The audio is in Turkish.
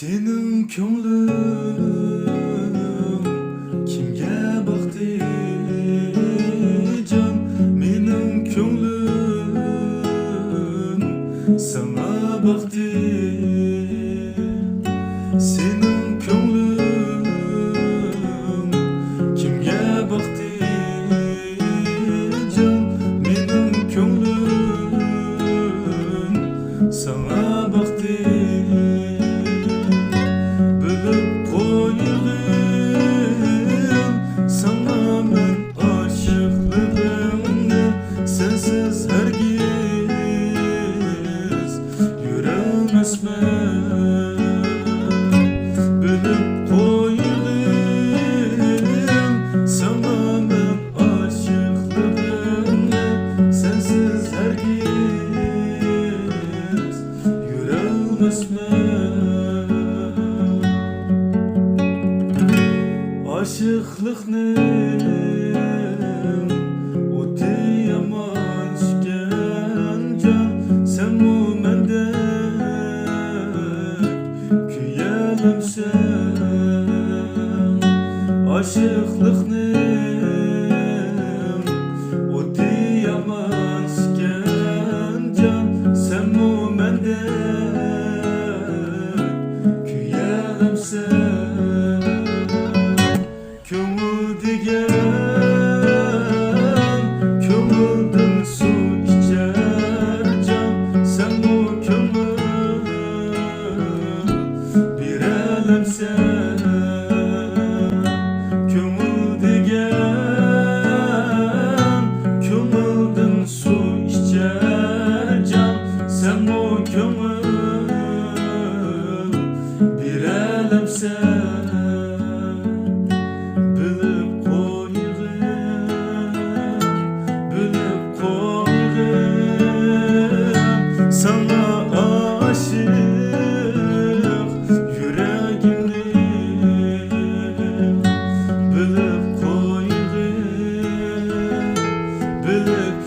Senin köңlüň kimge bakdy can, menin köңlüm sana bakdy. Senin köңlüň kimge bakdy can, menin köңlüm sana bakdy. Sensiz hergiz yüremezmen. Bilip koydum sana ben aşıklığımı. Sensiz hergiz yüremezmen. Aşıklıkны aşıklıknym odi yamasken can, sen mu mendek küyelemsen. Köңül degen köңülden su içer can, sen mu köңül birelemsen. Sen o köңül bir elemsen. Bilip koydum sana aşık yüreğimni. Bilip koydum, bilip